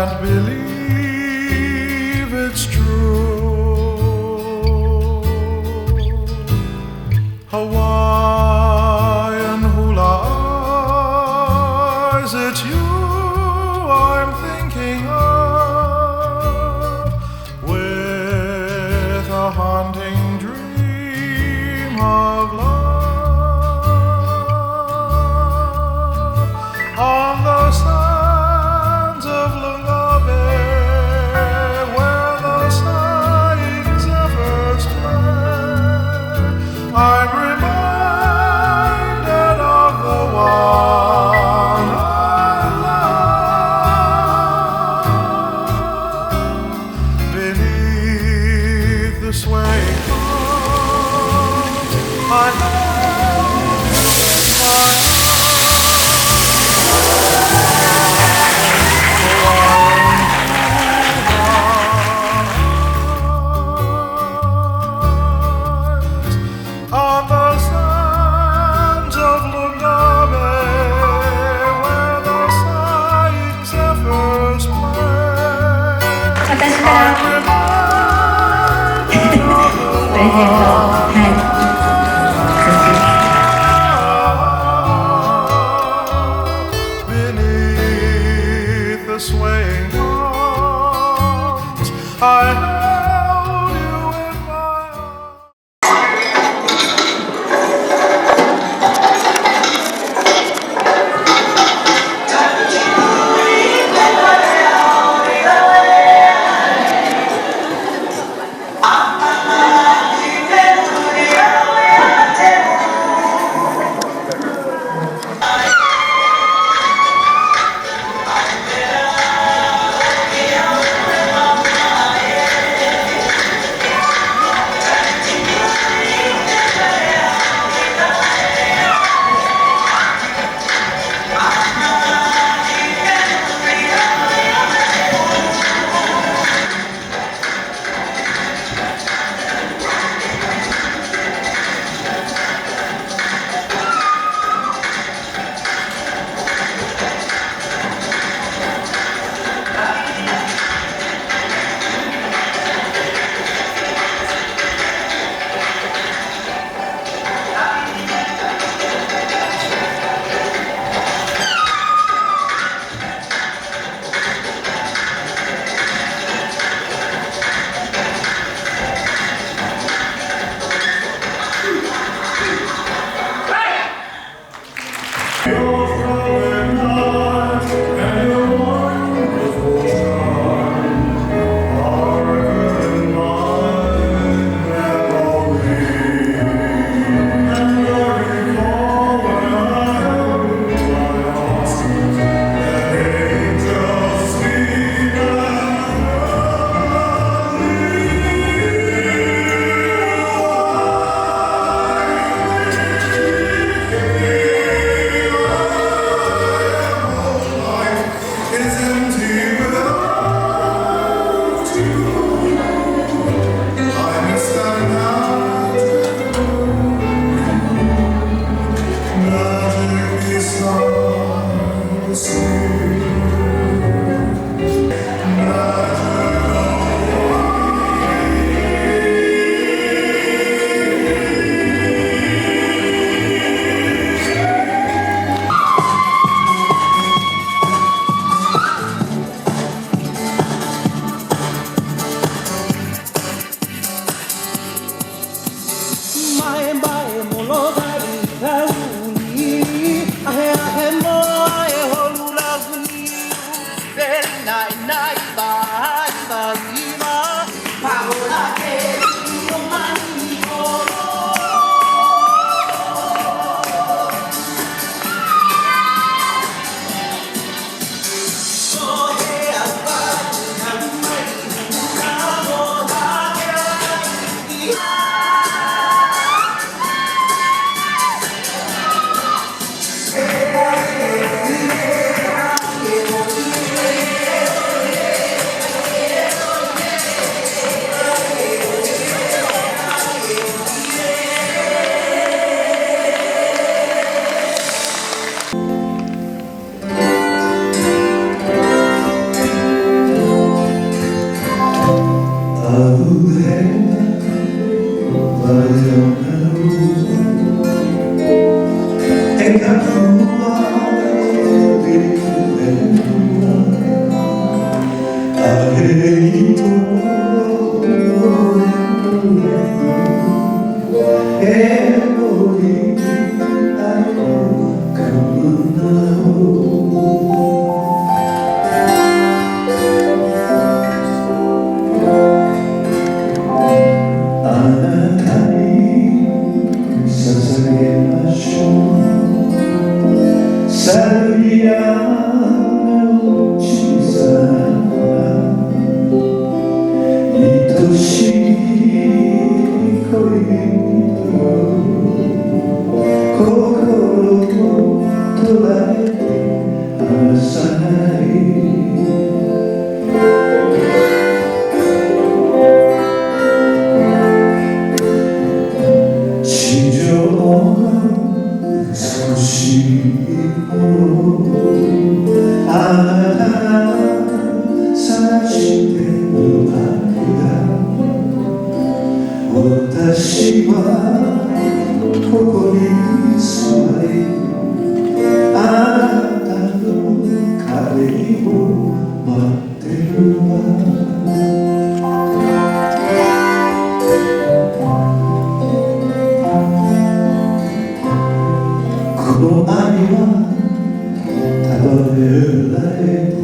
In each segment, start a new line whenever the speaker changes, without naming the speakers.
can't believe it's true. Hawaiian hula eyes, it's you I'm thinking of, with a haunting dream of love. On the sands of Lunga Bay, where the sighing zephyrs play, I'm reminded of the one I love. Beneath the swaying palms, I held you in my on the sands of Lunga Bay, where the sighing zephyrs play, I'm reminded of the one beneath the swaying palms. I held you in my arms. さない地上の少しもあなたが探してる間私はここに座りあなたの帰りを待ってるわこの愛は束ねられて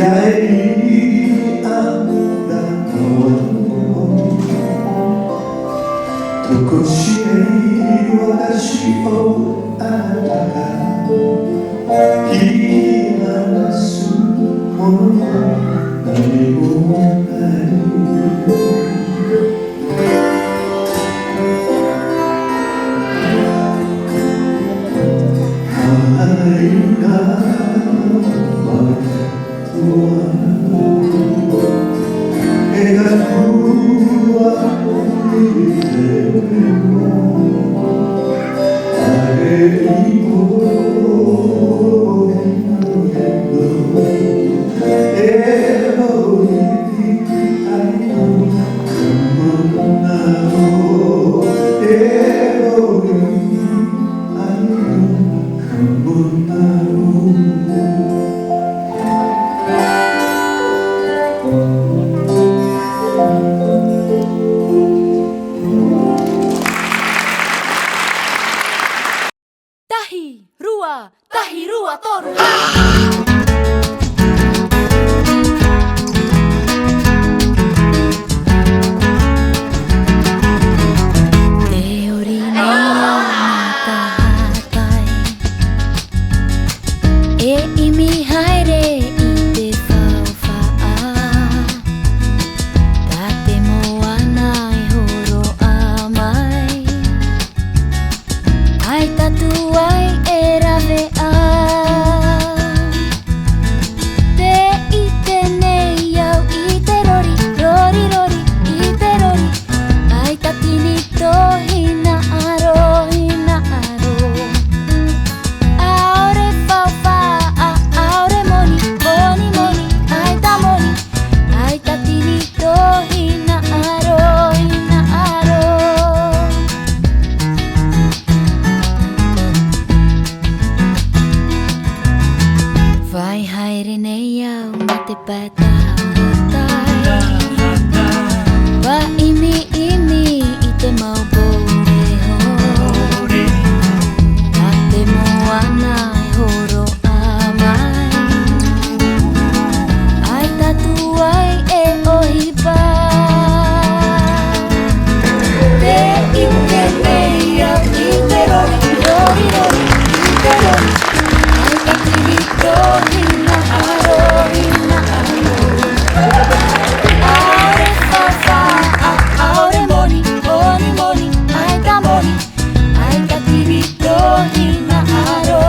八重にあった川のとこしえに私をあなたが引き離すものは何もない愛が描くはあれ以降エロい愛の雲なのエロい愛の雲なの
Tahi rua toru Teori no matahatai E imi haere ite whawhaa Tate mo anai horo amai Ai tatuai rave a te ite nei au ite rori rori rori ite rori ai tatini to hina aro aore fa aore moni moni moni ai ta moni ai tatini to hina aro Vai haere nei au ma te pata Wa imi i te mau bore hore A te moana e horo amai Ai tatu ai e ohipa Te ite nei au i te rori rori rori i te rori Ai tatiri tohi Aore moni, moni, moni, ai ta moni Ai ta tirito hina aro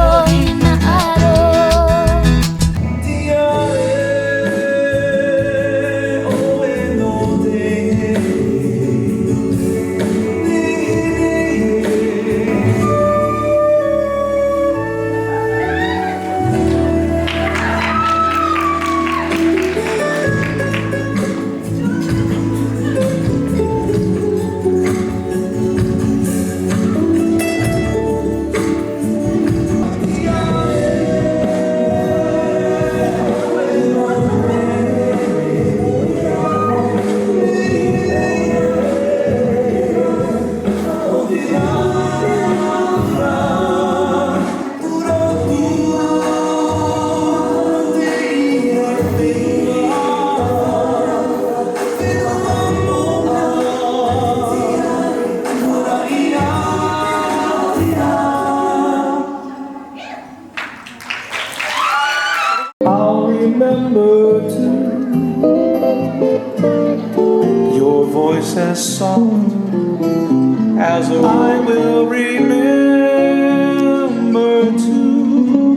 remember too your voice as soft as I will remember too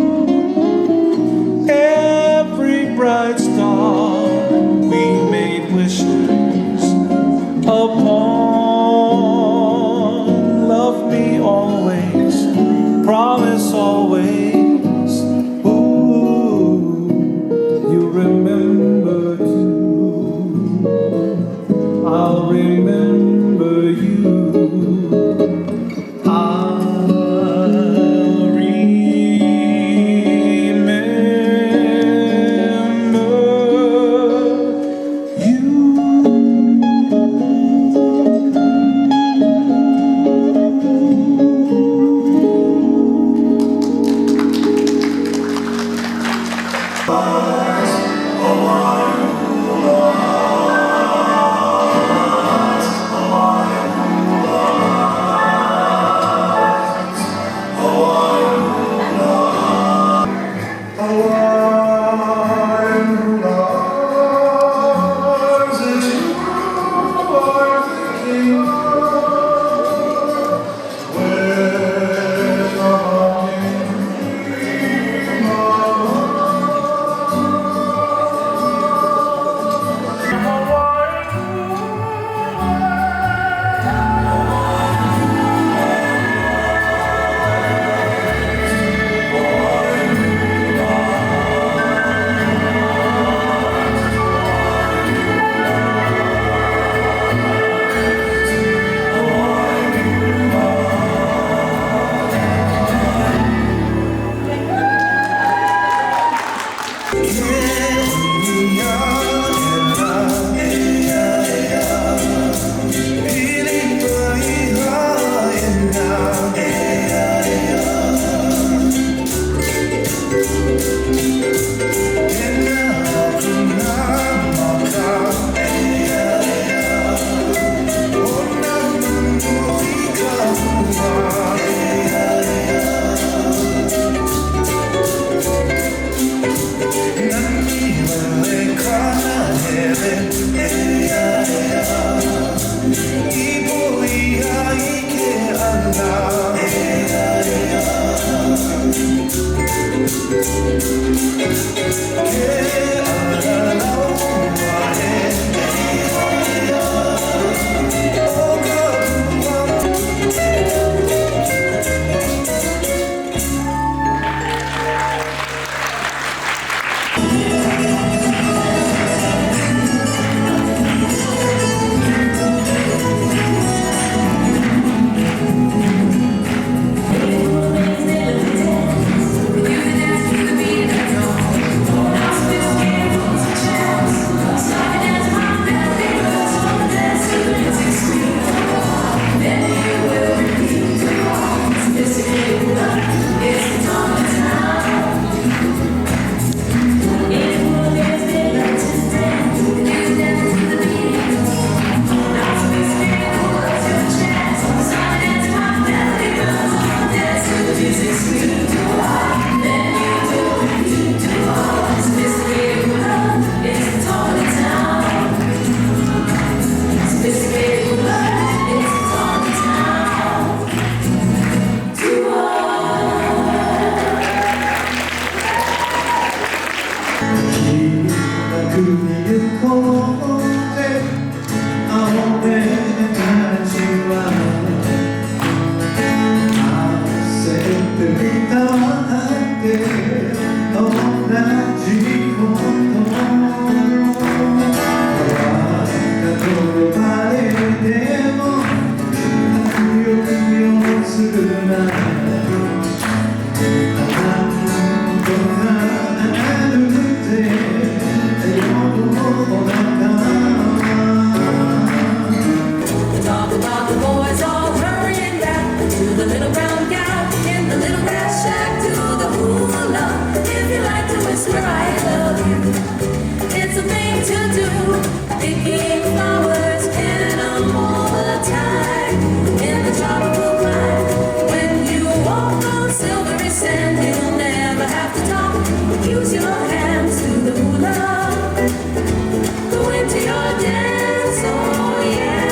Talk about the boys all hurrying back to the little brown gal in the little grass shack, to the hula. If you like to whisper, I love you. It's a thing to do, picking flowers in a all the time. In the tropical climate, when you walk on silvery sand, you'll never have to talk. Use your hands to the hula. Go into your dance, oh yeah.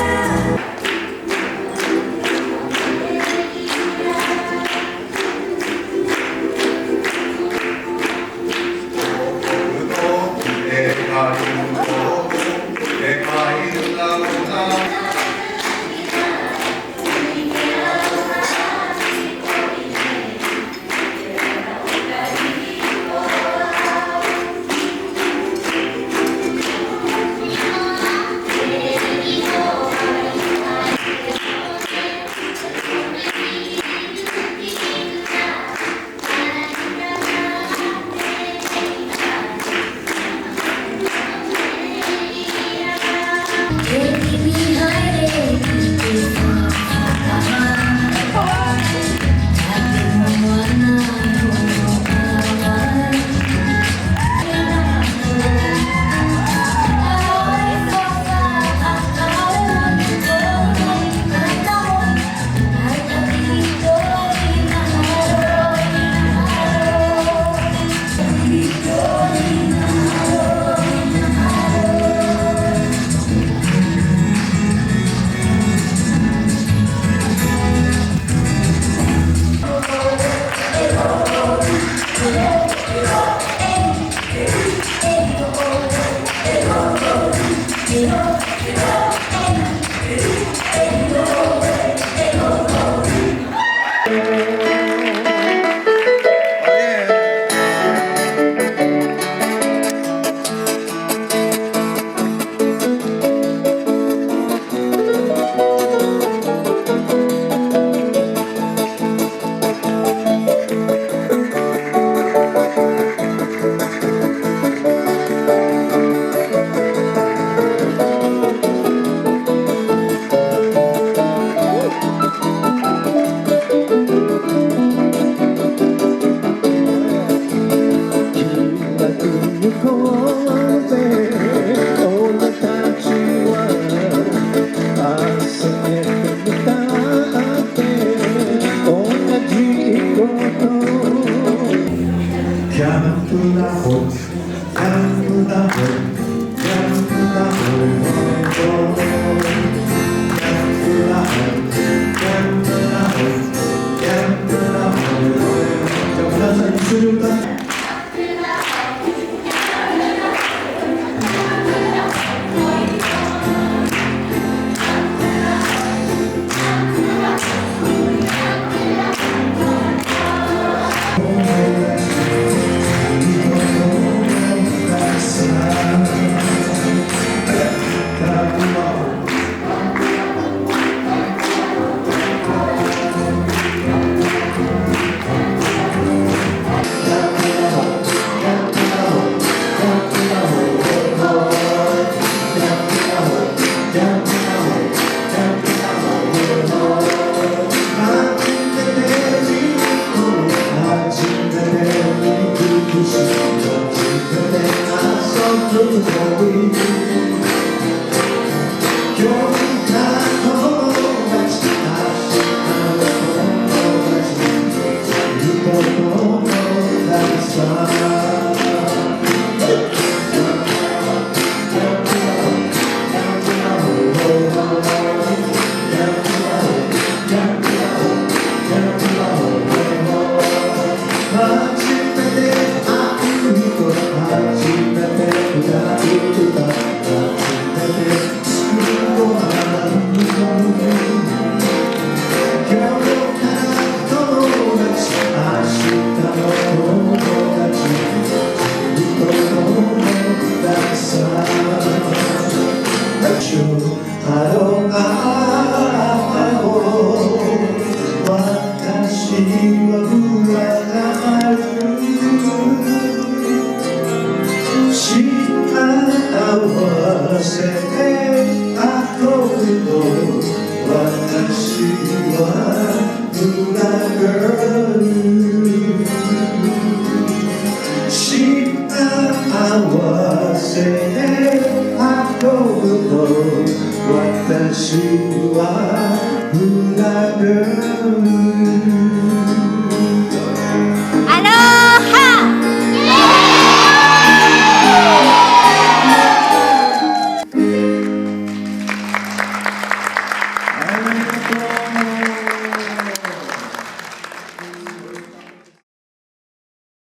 アロハを私は占う幸せであろうと私は占う幸せであろうと私は占う